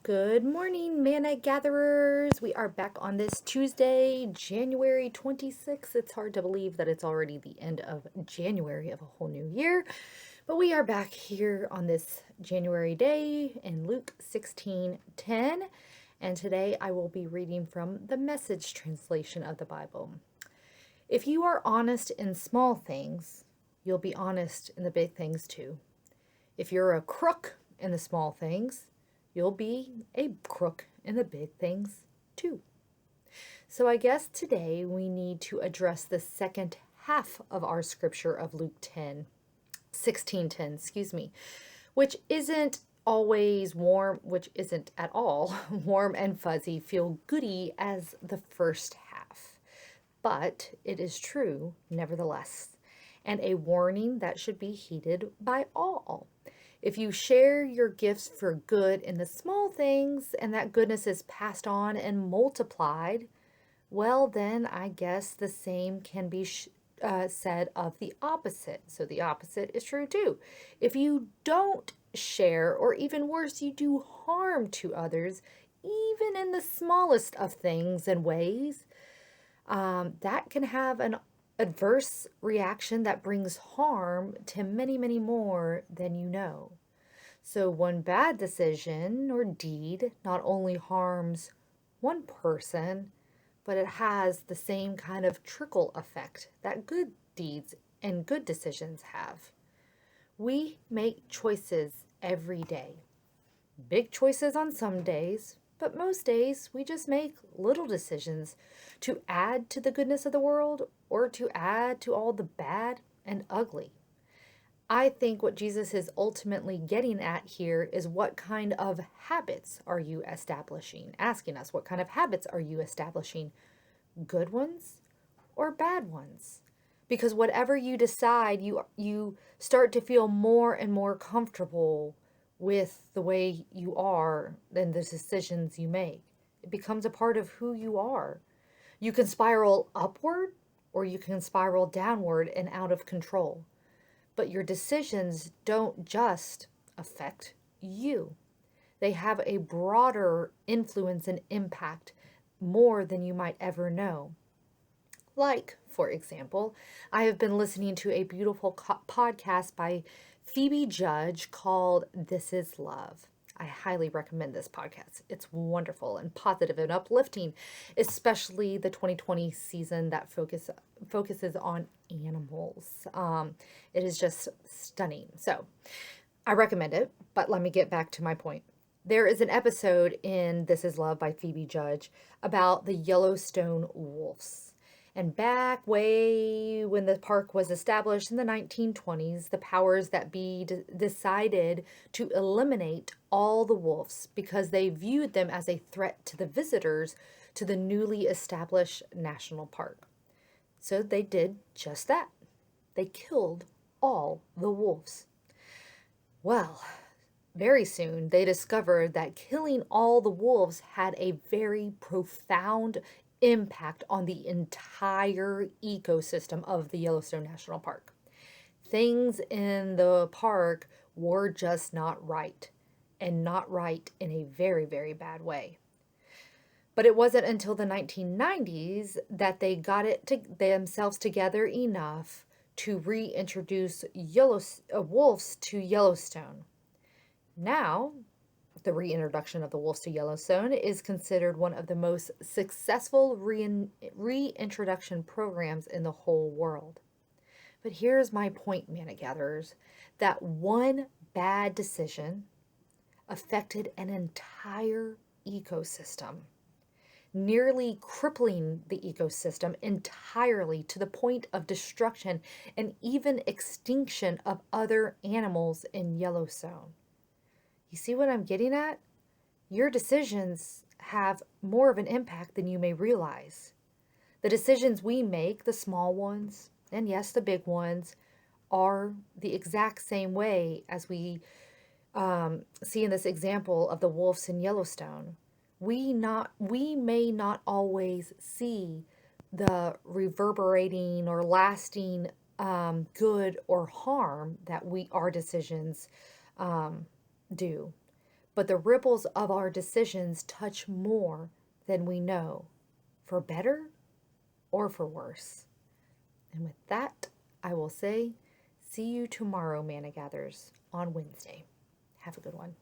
Good morning, manna gatherers. We are back on this Tuesday, January 26th. It's hard to believe that it's already the end of January of a whole new year, but we are back here on this January day in Luke 16:10. And today I will be reading from the Message translation of the Bible. If you are honest in small things, you'll be honest in the big things too. If you're a crook in the small things, you'll be a crook in the big things too. So I guess today we need to address the second half of our scripture of Luke 16:10, which isn't always warm, which isn't at all warm and fuzzy, feel goody as the first half. But it is true nevertheless, and a warning that should be heeded by all. If you share your gifts for good in the small things and that goodness is passed on and multiplied, well, then I guess the same can be said of the opposite. So the opposite is true too. If you don't share, or even worse, you do harm to others, even in the smallest of things and ways, that can have an adverse reaction that brings harm to many, many more than you know. So, one bad decision or deed not only harms one person, but it has the same kind of trickle effect that good deeds and good decisions have. We make choices every day. Big choices on some days, but most days we just make little decisions to add to the goodness of the world or to add to all the bad and ugly. I think what Jesus is ultimately getting at here is what kind of habits are you establishing? Asking us, what kind of habits are you establishing? Good ones or bad ones? Because whatever you decide, you start to feel more and more comfortable with the way you are than the decisions you make. It becomes a part of who you are. You can spiral upward or you can spiral downward and out of control. But your decisions don't just affect you. They have a broader influence and impact more than you might ever know. Like, for example, I have been listening to a beautiful podcast by Phoebe Judge called This Is Love. I highly recommend this podcast. It's wonderful and positive and uplifting, especially the 2020 season that focuses on animals. It is just stunning. So I recommend it, but let me get back to my point. There is an episode in This Is Love by Phoebe Judge about the Yellowstone wolves. And back way when the park was established in the 1920s, the powers that be decided to eliminate all the wolves because they viewed them as a threat to the visitors to the newly established national park. So they did just that. They killed all the wolves. Well, very soon they discovered that killing all the wolves had a very profound impact on the entire ecosystem of the Yellowstone National Park. Things in the park were just not right, and not right in a very, very bad way. But it wasn't until the 1990s that they got themselves together enough to reintroduce wolves to Yellowstone. Now, the reintroduction of the wolves to Yellowstone is considered one of the most successful reintroduction programs in the whole world. But here's my point, manna gatherers, that one bad decision affected an entire ecosystem, nearly crippling the ecosystem entirely to the point of destruction and even extinction of other animals in Yellowstone. You see what I'm getting at? Your decisions have more of an impact than you may realize. The decisions we make, the small ones, and yes, the big ones, are the exact same way as we see in this example of the wolves in Yellowstone. We may not always see the reverberating or lasting good or harm that our decisions do. but the ripples of our decisions touch more than we know, for better or for worse. And with that, I will say, see you tomorrow, Manna Gatherers, on Wednesday. Have a good one.